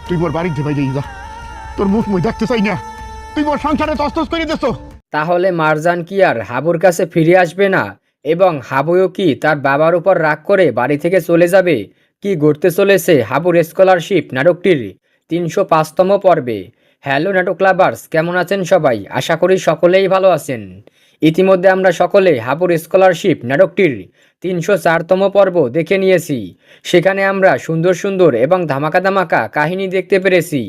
তুই মোর বাড়িতে বাইরে যা, তোর মুখ মুই দেখতে চাই না। তুই মোর সংসারে তস্তস করে দিছো। তাহলে মারজান কি আর হাবুর কাছে ফিরে আসবে না? এবং হাবুও কি তার বাবার উপর রাগ করে বাড়ি থেকে চলে যাবে? কি ঘটতে চলেছে হাবুর স্কলারশিপ নাটকটির ৩০৫তম পর্বে? হ্যালো নাটক লাভার্স, কেমন আছেন সবাই? আশা করি সকলেই ভালো আছেন। ইতিমধ্যে আমরা সকলে হাবুর স্কলারশিপ নাটকটির ৩০৪তম পর্ব দেখে নিয়েছি। সেখানে আমরা সুন্দর সুন্দর এবং ধামাকা ধামাকা কাহিনী দেখতে পেরেছি।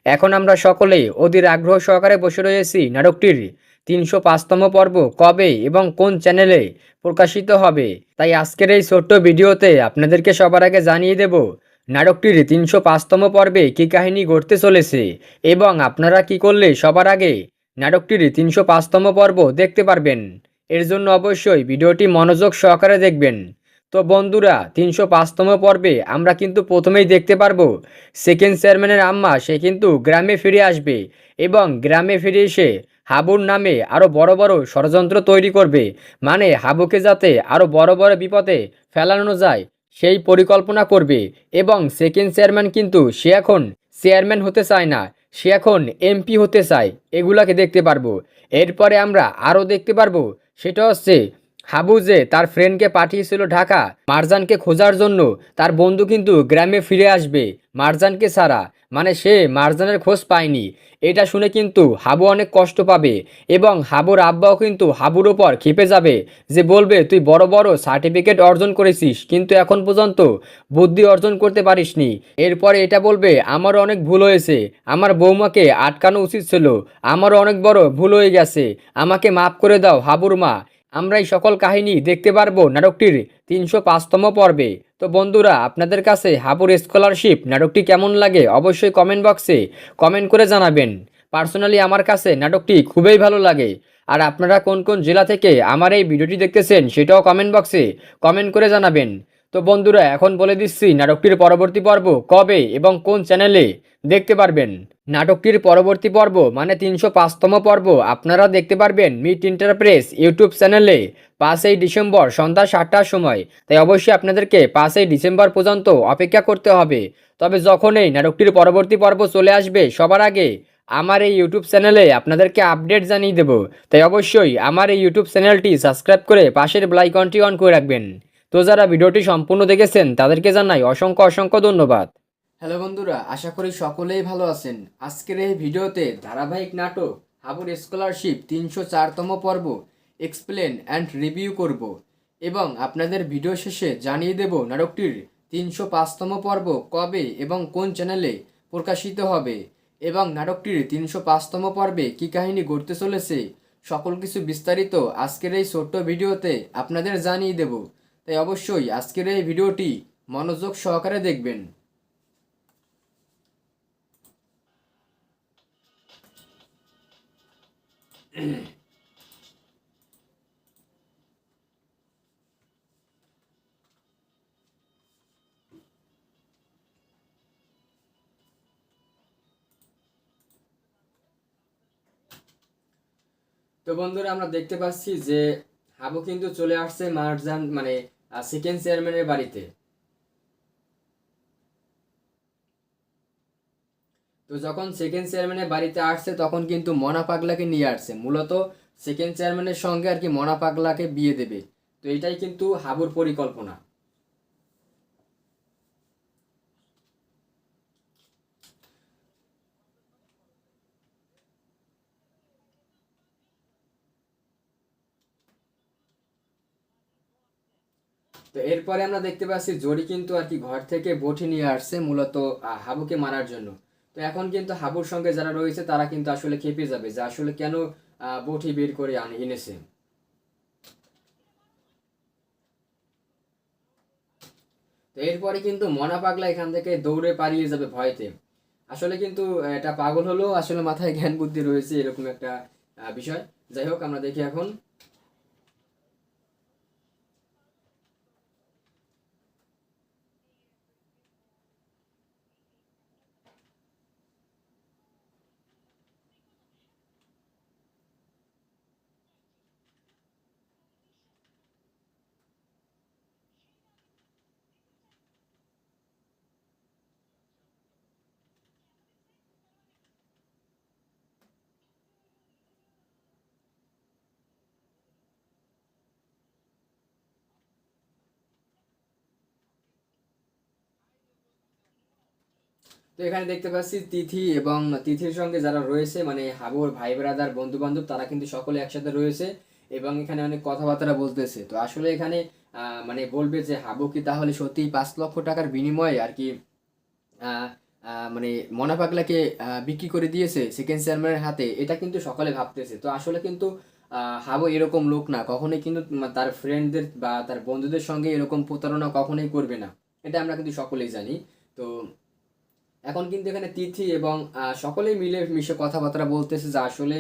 এখন আমরা সকলে অধীর আগ্রহ সহকারে বসে রয়েছি নাটকটির ৩০৫তম পর্ব কবে এবং কোন চ্যানেলে প্রকাশিত হবে। তাই আজকের এই ছোট্ট ভিডিওতে আপনাদেরকে সবার আগে জানিয়ে দেব নাটকটির ৩০৫তম পর্বে কী কাহিনী ঘটতে চলেছে এবং আপনারা কি করলে সবার আগে নাটকটির ৩০৫তম পর্ব দেখতে পারবেন। এর জন্য অবশ্যই ভিডিওটি মনোযোগ সহকারে দেখবেন। তো বন্ধুরা, ৩০৫তম পর্বে আমরা কিন্তু প্রথমেই দেখতে পারবো সেকেন্ড চেয়ারম্যানের আম্মা সে কিন্তু গ্রামে ফিরে আসবে এবং গ্রামে ফিরে এসে হাবুর নামে আরও বড় বড় ষড়যন্ত্র তৈরি করবে। মানে হাবুকে যাতে আরও বড় বড় বিপদে ফেলানো যায় সেই পরিকল্পনা করবে। এবং সেকেন্ড চেয়ারম্যান কিন্তু সে এখন চেয়ারম্যান হতে চায় না, সে এখন এমপি হতে চায়। এগুলাকে দেখতে পারবো। এরপরে আমরা আরও দেখতে পারবো সেটা হচ্ছে হাবু যে তার ফ্রেন্ডকে পাঠিয়েছিল ঢাকা মারজানকে খোঁজার জন্য, তার বন্ধু কিন্তু গ্রামে ফিরে আসবে মারজানকে ছাড়া। মানে সে মারজানের খোঁজ পায়নি। এটা শুনে কিন্তু হাবু অনেক কষ্ট পাবে এবং হাবুর আব্বাও কিন্তু হাবুর ওপর ক্ষেপে যাবে, যে বলবে তুই বড় বড় সার্টিফিকেট অর্জন করেছিস কিন্তু এখন পর্যন্ত বুদ্ধি অর্জন করতে পারিসনি। এরপরে এটা বলবে আমারও অনেক ভুল হয়েছে, আমার বৌমাকে আটকানো উচিত ছিল, আমারও অনেক বড় ভুল হয়ে গেছে, আমাকে মাফ করে দাও হাবুর মা। আমরা এই সকল কাহিনী দেখতে পারবো নাটকটির ৩০৫তম পর্বে। তো বন্ধুরা, আপনাদের কাছে হাবুর স্কলারশিপ নাটকটি কেমন লাগে অবশ্যই কমেন্ট বক্সে কমেন্ট করে জানাবেন। পার্সোনালি আমার কাছে নাটকটি খুবই ভালো লাগে। আর আপনারা কোন কোন জেলা থেকে আমার এই ভিডিওটি দেখতেছেন সেটাও কমেন্ট বক্সে কমেন্ট করে জানাবেন। তো বন্ধুরা, এখন বলে দিচ্ছি নাটকটির পরবর্তী পর্ব কবে এবং কোন চ্যানেলে দেখতে পারবেন। নাটকটির পরবর্তী পর্ব মানে ৩০৫তম পর্ব আপনারা দেখতে পারবেন মিট ইন্টারপ্রেস ইউটিউব চ্যানেলে ৫ই ডিসেম্বর সন্ধ্যা ৭টার সময়। তাই অবশ্যই আপনাদেরকে ৫ই ডিসেম্বর পর্যন্ত অপেক্ষা করতে হবে। তবে যখনই নাটকটির পরবর্তী পর্ব চলে আসবে সবার আগে আমার এই ইউটিউব চ্যানেলে আপনাদেরকে আপডেট জানিয়ে দেব। তাই অবশ্যই আমার এই ইউটিউব চ্যানেলটি সাবস্ক্রাইব করে পাশের বেল আইকনটি অন করে রাখবেন। তো যারা ভিডিওটি সম্পূর্ণ দেখেছেন তাদেরকে জানাই অসংখ্য অসংখ্য ধন্যবাদ। হ্যালো বন্ধুরা, আশা করি সকলেই ভালো আছেন। আজকের এই ভিডিওতে ধারাবাহিক নাটক হাবুর স্কলারশিপ ৩০৪তম পর্ব এক্সপ্লেন অ্যান্ড রিভিউ করব এবং আপনাদের ভিডিও শেষে জানিয়ে দেব নাটকটির ৩০৫তম পর্ব কবে এবং কোন চ্যানেলে প্রকাশিত হবে এবং নাটকটির ৩০৫তম পর্বে কী কাহিনী ঘটতে চলেছে সকল কিছু বিস্তারিত আজকের এই ছোট্ট ভিডিওতে আপনাদের জানিয়ে দেব। তাই অবশ্যই আজকের এই ভিডিওটি মনোযোগ সহকারে দেখবেন। তো বন্ধুরা, আমরা দেখতে পাচ্ছি যে হাবু কিন্তু চলে আসছে মারজান মানে সেকেন্ড চেয়ারম্যানের বাড়িতে। তো যখন সেকেন্ড চেয়ারম্যানের বাড়িতে আসছে তখন কিন্তু মনা পাগলাকে নিয়ে আসছে, মূলত সেকেন্ড চেয়ারম্যানের সঙ্গে আর কি মনা পাগলাকে বিয়ে দেবে। তো এটাই কিন্তু হাবুর পরিকল্পনা। তো এরপরে আমরা দেখতে পাচ্ছি জরি কিন্তু আর কি ঘর থেকে বটি নিয়ে আসছে মূলত হাবুকে মারার জন্য। তো এখন কিন্তু হাবুর সঙ্গে যারা রয়েছে তারা কিন্তু আসলে খেপে যাবে যে আসলে কেন বটি বের করে এনেছে। তো এরপরে কিন্তু মনা পাগলা এখান থেকে দৌড়ে পালিয়ে যাবে ভয়তে। আসলে কিন্তু এটা পাগল হলেও আসলে মাথায় জ্ঞান বুদ্ধি রয়েছে, এরকম একটা বিষয়। যাই হোক, আমরা দেখি এখন। তো এখানে দেখতে পাচ্ছি তিথি এবং তিথির সঙ্গে যারা রয়েছে মানে হাবুর ভাই ব্রাদার বন্ধু বান্ধব তারা কিন্তু সকলে একসাথে রয়েছে এবং এখানে অনেক কথাবার্তা বলতেছে। তো আসলে এখানে মানে বলবে যে হাবু কি তাহলে সত্যি 5 লক্ষ টাকার বিনিময়ে আর কি আহ, মানে মনা পাগলাকে বিক্রি করে দিয়েছে সেকেন্ড চেয়ারম্যানের হাতে, এটা কিন্তু সকলে ভাবতেছে। তো আসলে কিন্তু হাবু এরকম লোক না, কখনোই কিন্তু তার ফ্রেন্ডদের বা তার বন্ধুদের সঙ্গে এরকম প্রতারণা কখনোই করবে না, এটা আমরা কিন্তু সকলেই জানি। তো এখন কিন্তু এখানে তিথি এবং সকলেই মিলে মিশে কথাবার্তা বলতেছে যে আসলে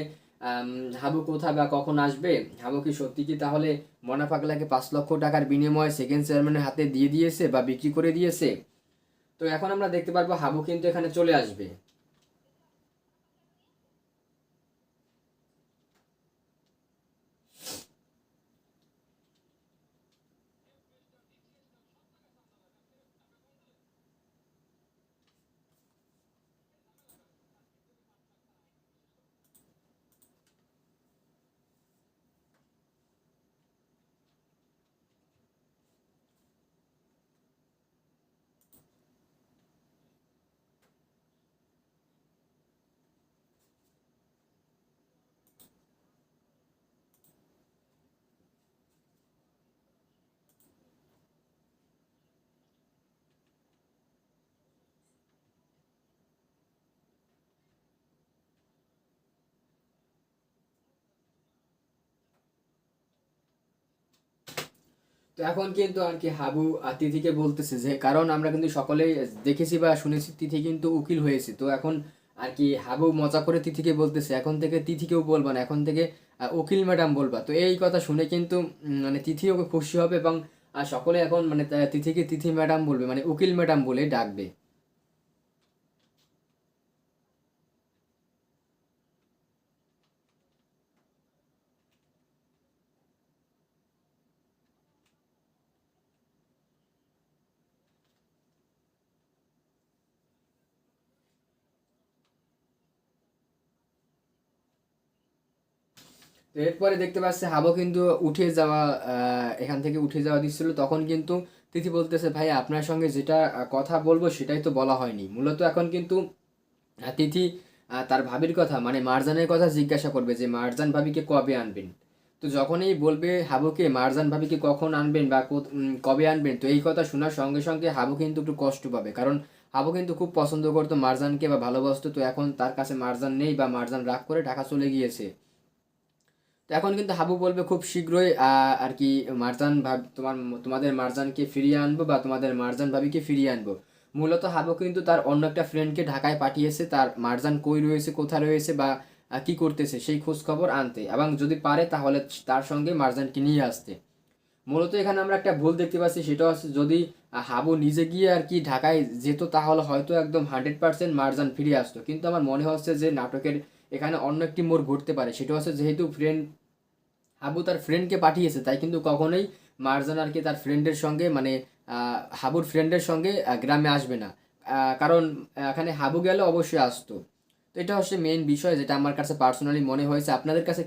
আম, হাবু কোথায় বা কখন আসবে, হাবু কি সত্যি কি তাহলে মনা পাগলাকে 5 লক্ষ টাকার বিনিময়ে সেকেন্ড চেয়ারম্যানের হাতে দিয়ে দিয়েছে বা বিক্রি করে দিয়েছে। তো এখন আমরা দেখতে পারবো হাবু কিন্তু এখানে চলে আসবে। তো এখন কিন্তু আর কি হাবু তিথিকে বলতেছে যে কারণ আমরা কিন্তু সকলেই দেখেছি বা শুনেছি তিথি কিন্তু উকিল হয়েছে। তো এখন আর কি হাবু মজা করে তিথিকে বলতেছে এখন থেকে তিথিকেও বলবা না, এখন থেকে উকিল ম্যাডাম বলবা। তো এই কথা শুনে কিন্তু মানে তিথিও খুশি হবে এবং সকলে এখন মানে তিথিকে তিথি ম্যাডাম বলবে, মানে উকিল ম্যাডাম বলে ডাকবে। তো এরপরে দেখতে পাচ্ছে হাবু কিন্তু উঠে যাওয়া এখান থেকে উঠে যাওয়া দিচ্ছিল, তখন কিন্তু তিথি বলতেছে ভাই আপনার সঙ্গে যেটা কথা বলবো সেটাই তো বলা হয়নি। মূলত এখন কিন্তু তিথি তার ভাবির কথা মানে মারজানের কথা জিজ্ঞাসা করবে যে মারজান ভাবিকে কবে আনবেন। তো যখনই বলবে হাবুকে মারজান ভাবিকে কখন আনবেন বা কবে আনবেন, তো এই কথা শোনার সঙ্গে সঙ্গে হাবু কিন্তু একটু কষ্ট পাবে, কারণ হাবু কিন্তু খুব পছন্দ করতো মারজানকে বা ভালোবাসতো। তো এখন তার কাছে মারজান নেই বা মারজান রাগ করে ঢাকা চলে গিয়েছে। তো এখন কিন্তু হাবু বলবে খুব শীঘ্রই আর কি মারজান ভাব তোমাদের মারজানকে ফিরিয়ে আনবো বা তোমাদের মারজান ভাবিকে ফিরিয়ে আনবো। মূলত হাবু কিন্তু তার অন্য একটা ফ্রেন্ডকে ঢাকায় পাঠিয়েছে তার মারজান কই রয়েছে কোথায় রয়েছে বা কি করতেছে সেই খোঁজ খবর আনতে, এবং যদি পারে তাহলে তার সঙ্গে মারজানকে নিয়ে আসতে। মূলত এখানে আমরা একটা ভুল দেখতে পাচ্ছি, সেটা হচ্ছে যদি হাবু নিজে গিয়ে আর কি ঢাকায় যেত তাহলে হয়তো একদম 100% মারজান ফিরে আসতো। কিন্তু আমার মনে হচ্ছে যে নাটকের এখানে অন্য একটি মোড় ঘুরতে পারে, সেটা হচ্ছে যেহেতু হাবু তার ফ্রেন্ডকে পাঠিয়েছে তাই কিন্তু কখনোই মারজান আর কি তার ফ্রেন্ডের সঙ্গে মানে হাবুর ফ্রেন্ডের সঙ্গে গ্রামে আসবে না। কারণ এখানে হাবু গেলে অবশ্যই আসতো। তো এটা হচ্ছে মেইন বিষয় যেটা আমার কাছে পার্সোনালি মনে হয়েছে। আপনাদের কাছে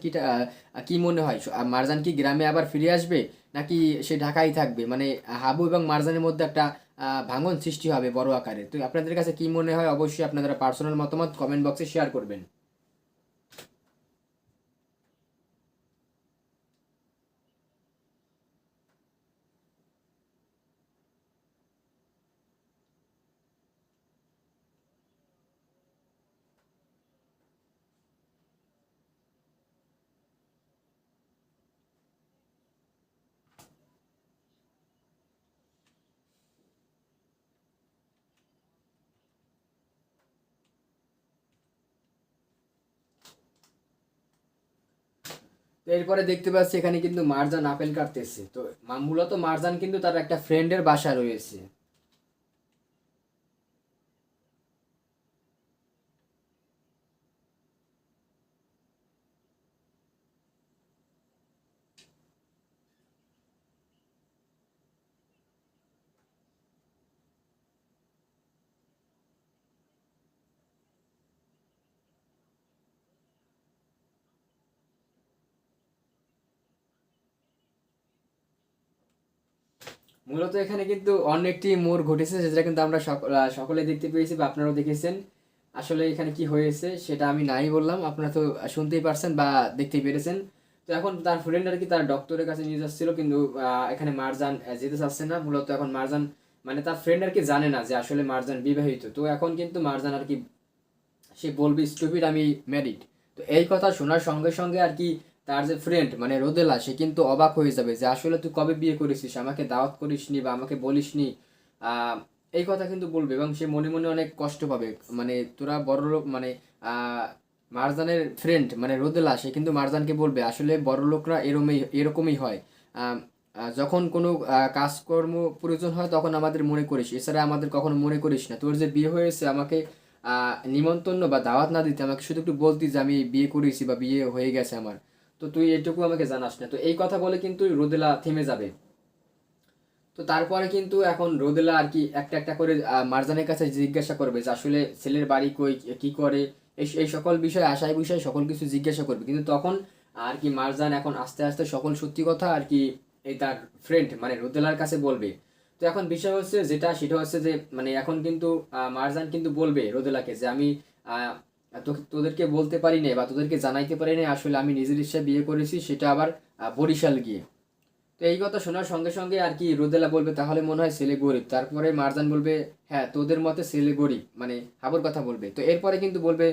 কি মনে হয় মারজান কি গ্রামে আবার ফিরে আসবে নাকি সে ঢাকায় থাকবে, মানে হাবু এবং মারজানের মধ্যে একটা ভাঙন সৃষ্টি হবে বড় আকারে। তো আপনাদের কাছে কি মনে হয় অবশ্যই আপনারা পার্সোনাল মতামত কমেন্ট বক্সে শেয়ার করবেন। তো এরপরে দেখতে পাচ্ছি এখানে কিন্তু মারজান আপেল কাটতেছে। তো মূলত মারজান কিন্তু তার একটা ফ্রেন্ডের বাসা রয়েছে। মূলত এখানে কিন্তু অন্য একটি মোড় ঘটেছে, যেটা কিন্তু আমরা সকলে দেখতে পেয়েছি বা আপনারাও দেখেছেন। আসলে এখানে কি হয়েছে সেটা আমি নাই বললাম, আপনারা তো শুনতেই পারছেন বা দেখতেই পেরেছেন। তো এখন তার ফ্রেন্ড আর কি তার ডক্টরের কাছে নিয়ে যাচ্ছিল, কিন্তু এখানে মারজান যেতে চাচ্ছে না। মূলত এখন মারজান মানে তার ফ্রেন্ড আর কি জানে না যে আসলে মারজান বিবাহিত। তো এখন কিন্তু মারজান আর কি সে বলবে স্টুপিড আমি ম্যারিড। তো এই কথা শোনার সঙ্গে সঙ্গে আর কি তার যে ফ্রেন্ড মানে রোদেলা, সে কিন্তু অবাক হয়ে যাবে যে আসলে তুই কবে বিয়ে করেছিস, আমাকে দাওয়াত করিসনি বা আমাকে বলিসনি। আহ, এই কথা কিন্তু বলবে এবং সে মনে মনে অনেক কষ্ট পাবে। মানে তোরা বড় লোক মানে আহ, মারজানের ফ্রেন্ড মানে রোদেলা, সে কিন্তু মারজানকে বলবে আসলে বড় লোকরা এরকমই হয়। আহ, যখন কোনো কাজকর্ম প্রয়োজন হয় তখন আমাদের মনে করিস, এছাড়া আমাদের কখনো মনে করিস না। তোর যে বিয়ে হয়েছে আমাকে নিমন্ত্রণ বা দাওয়াত না দিতে, আমাকে শুধু একটু বলতি যে আমি বিয়ে করেছি বা বিয়ে হয়ে গেছে আমার, তো তুই এটুকু আমাকে জানাস না। তো এই কথা বলে কিন্তু রোদেলা থেমে যাবে। তো তারপরে কিন্তু এখন রোদেলা আর কি একটা একটা করে মারজানের কাছে জিজ্ঞাসা করবে যে আসলে ছেলের বাড়ি কই, কি করে, এই সকল বিষয় আশায় বিষয় সকল কিছু জিজ্ঞাসা করবে। কিন্তু তখন আর কি মারজান এখন আস্তে আস্তে সকল সত্যি কথা আর কি এই তার ফ্রেন্ড মানে রোদেলার কাছে বলবে। তো এখন বিষয় হচ্ছে যেটা সেটা হচ্ছে যে মানে এখন কিন্তু মারজান কিন্তু বলবে রোদেলাকে যে আমি আহ, তোদেরকে বলতে পারি না বা তোদেরকে জানাইতে পারি না আসলে আমি নিজের ইচ্ছা বিয়ে করেছি, সেটা আবার বরিশাল গিয়ে। তো এই কথা শোনার সঙ্গে সঙ্গে আর কি রোদেলা বলবে তাহলে মনে হয় ছেলে গরিব। তারপরে মারজান বলবে হ্যাঁ তোদের মতে ছেলে গরিব, মানে হাবুর কথা বলবে। তো এরপরে কিন্তু বলবে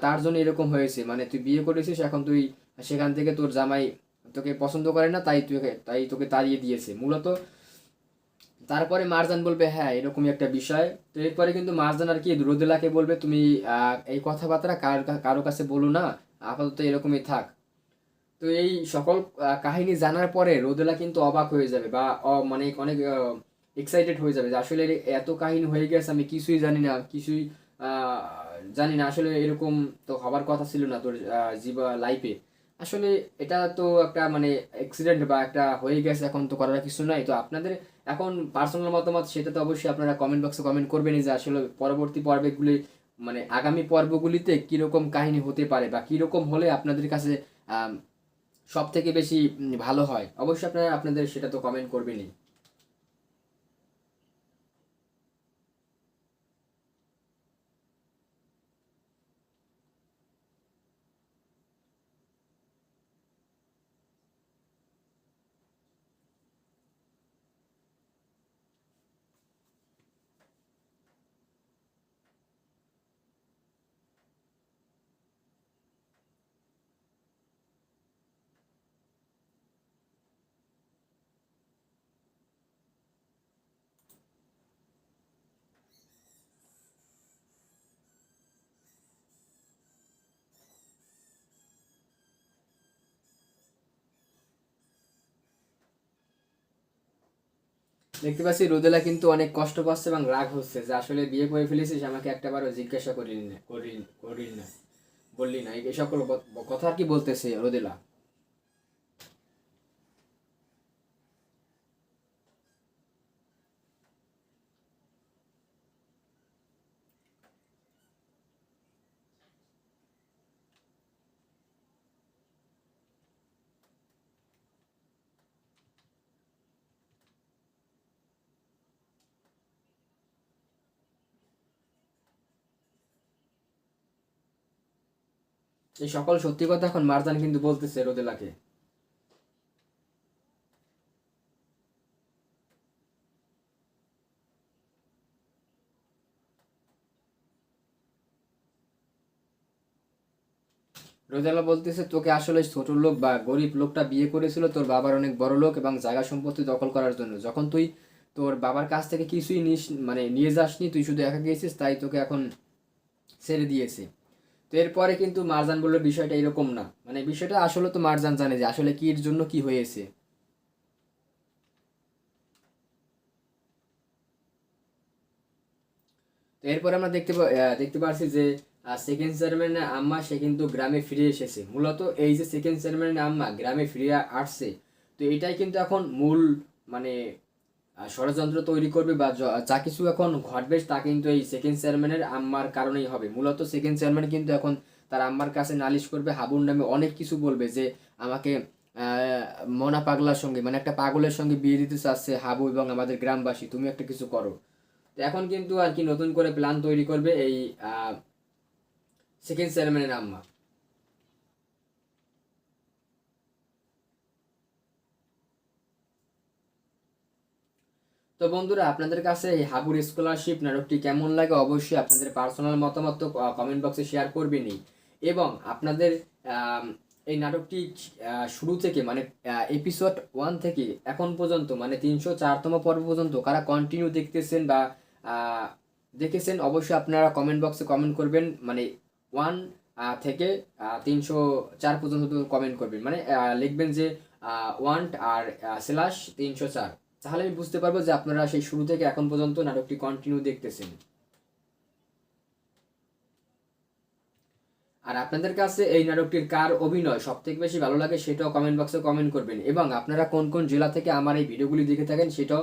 তার জন্য এরকম হয়েছে, মানে তুই বিয়ে করেছিস এখন তুই সেখান থেকে তোর জামাই তোকে পছন্দ করে না, তাই তোকে তাড়িয়ে দিয়েছে মূলত। তারপরে মারজান বলবে হ্যাঁ এরকমই একটা বিষয়। তো এরপরে কিন্তু মারজান আর কি রোদেলাকে বলবে তুমি এই কথাবার্তা কারো কাছে বলো না, আপাতত এরকমই থাক। তো এই সকল কাহিনী জানার পরে রোদেলা কিন্তু অবাক হয়ে যাবে বা মানে অনেক এক্সাইটেড হয়ে যাবে যে আসলে এত কাহিনী হয়ে গেছে, আমি কিছুই জানি না, কিছুই আহ, জানি না, আসলে এরকম তো হবার কথা ছিল না তোর লাইফে। আসলে এটা তো একটা মানে অ্যাক্সিডেন্ট বা একটা হয়ে গেছে, এখন তো করার কিছু নাই। তো আপনাদের এখন পার্সোনাল মতামত সেটা তো অবশ্যই আপনারা কমেন্ট বক্সে কমেন্ট করবেনই যে আসলে পরবর্তী পর্বগুলি মানে আগামী পর্বগুলিতে কিরকম কাহিনী হতে পারে বা কিরকম হলে আপনাদের কাছে সব থেকে বেশি ভালো হয়। অবশ্যই আপনারা আপনাদের সেটা তো কমেন্ট করবেনই। দেখতে পাচ্ছি রোদেলা কিন্তু অনেক কষ্ট পাচ্ছে এবং রাগ হচ্ছে যে আসলে বিয়ে করে ফেলেছিস, আমাকে একটাবারও জিজ্ঞাসা করিলি না, বললি না, এই সকল কথা আর কি বলতেছে রোদেলা। এই সকল সত্যি কথা এখন মারজান কিন্তু বলতেছে রোদেলাকে। রোদেলা বলতেছে তোকে আসলে ছোট লোক বা গরিব লোকটা বিয়ে করেছিল তোর বাবার অনেক বড় লোক এবং জায়গা সম্পত্তি দখল করার জন্য। যখন তুই তোর বাবার কাছ থেকে কিছুই মানে নিয়ে যাসনি, তুই শুধু একা গিয়েছিস, তাই তোকে এখন ছেড়ে দিয়েছে। তো এরপরে কিন্তু মারজান বললো বিষয়টা এরকম না, মানে বিষয়টা আসলে তো মারজান জানে যে আসলে কির জন্য কি হয়েছে। তো এরপরে আমরা দেখতে পারছি যে সেকেন্ড চেয়ারম্যানের আম্মা সে কিন্তু গ্রামে ফিরে এসেছে। মূলত এই যে সেকেন্ড চেয়ারম্যানের আম্মা গ্রামে ফিরে আসছে, তো এটাই কিন্তু এখন মূল মানে ষড়যন্ত্র তৈরি করবে বা যা কিছু এখন ঘটবে তা কিন্তু এই সেকেন্ড চেয়ারম্যানের আম্মার কারণেই হবে। মূলত সেকেন্ড চেয়ারম্যান কিন্তু এখন তার আম্মার কাছে নালিশ করবে, হাবুর নামে অনেক কিছু বলবে যে আমাকে মনা পাগলার সঙ্গে, মানে একটা পাগলের সঙ্গে বিয়ে দিতে চাচ্ছে হাবু এবং আমাদের গ্রামবাসী, তুমি একটা কিছু করো। তো এখন কিন্তু আর কি নতুন করে প্ল্যান তৈরি করবে এই সেকেন্ড চেয়ারম্যানের আম্মা। তো বন্ধুরা, আপনাদের কাছে এই হাবুর স্কলারশিপ নাটকটি কেমন লাগে অবশ্যই আপনাদের পার্সোনাল মতামত তো কমেন্ট বক্সে শেয়ার করবেনই। এবং আপনাদের এই নাটকটি শুরু থেকে মানে এপিসোড 1 থেকে এখন পর্যন্ত মানে 304তম পর্ব পর্যন্ত কারা কন্টিনিউ দেখতেছেন বা দেখেছেন অবশ্যই আপনারা কমেন্ট বক্সে কমেন্ট করবেন। মানে 1 থেকে 304 পর্যন্ত কমেন্ট করবেন, মানে লিখবেন যে 1 আর /304, তাহলে আমি বুঝতে পারবো যে আপনারা সেই শুরু থেকে এখন পর্যন্ত নাটকটি কন্টিনিউ দেখতেছেন। আর আপনাদের কাছে এই নাটকটির কার অভিনয় সব থেকে বেশি ভালো লাগে সেটাও কমেন্ট বক্সে কমেন্ট করবেন। এবং আপনারা কোন কোন জেলা থেকে আমার এই ভিডিওগুলি দেখে থাকেন সেটাও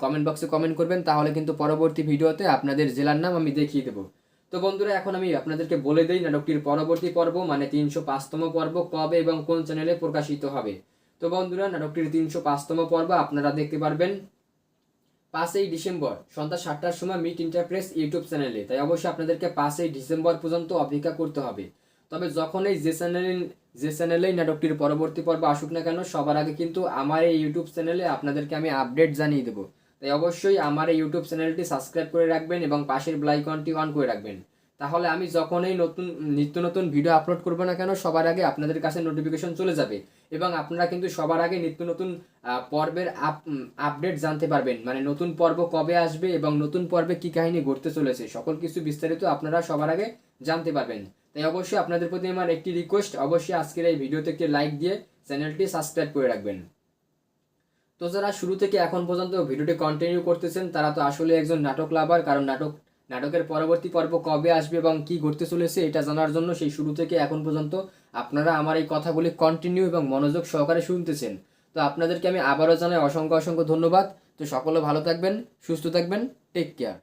কমেন্ট বক্সে কমেন্ট করবেন, তাহলে কিন্তু পরবর্তী ভিডিওতে আপনাদের জেলার নাম আমি দেখিয়ে দেবো। তো বন্ধুরা, এখন আমি আপনাদেরকে বলে দিই নাটকটির পরবর্তী পর্ব মানে 305তম পর্ব কবে এবং কোন চ্যানেলে প্রকাশিত হবে। তো বন্ধুরা, নাটকটির 305তম পর্ব আপনারা দেখতে পারবেন 5ই ডিসেম্বর সন্ধ্যা 7টার সময় মিট ইন্টারপ্রেস ইউটিউব চ্যানেলে। তাই অবশ্যই আপনাদেরকে 5ই ডিসেম্বর পর্যন্ত অপেক্ষা করতে হবে। তবে যখনই যে চ্যানেলেই নাটকটির পরবর্তী পর্ব আসুক না কেন, সবার আগে কিন্তু আমার এই ইউটিউব চ্যানেলে আপনাদেরকে আমি আপডেট জানিয়ে দেবো। তাই অবশ্যই আমার এই ইউটিউব চ্যানেলটি সাবস্ক্রাইব করে রাখবেন এবং পাশের বেল আইকনটি অন করে রাখবেন। তাহলে আমি যখনই নিত্য নতুন ভিডিও আপলোড করবো না কেন, সবার আগে আপনাদের কাছে নোটিফিকেশন চলে যাবে এবং আপনারা কিন্তু সবার আগে নিত্য নতুন পর্বের আপডেট জানতে পারবেন। মানে নতুন পর্ব কবে আসবে এবং নতুন পর্বে কি কাহিনী ঘটতে চলেছে সকল কিছু বিস্তারিত আপনারা সবার আগে জানতে পারবেন। তাই অবশ্যই আপনাদের প্রতি আমার একটি রিকোয়েস্ট, অবশ্যই আজকের এই ভিডিওতে একটি লাইক দিয়ে চ্যানেলটি সাবস্ক্রাইব করে রাখবেন। তো যারা শুরু থেকে এখন পর্যন্ত ভিডিওটি কন্টিনিউ করতেছেন তারা তো আসলে একজন নাটক লাভার, কারণ নাটকের পরবর্তী পর্ব কবে আসবে এবং কি ঘটতে চলেছে এটা জানার জন্য সেই শুরু থেকে এখন পর্যন্ত আপনারা আমার এই কথাগুলি কন্টিনিউ এবং মনোযোগ সহকারে শুনতেছেন। তো আপনাদেরকে আমি আবারও জানাই অসংখ্য অসংখ্য ধন্যবাদ। তো সকলে ভালো থাকবেন, সুস্থ থাকবেন, টেক কেয়ার।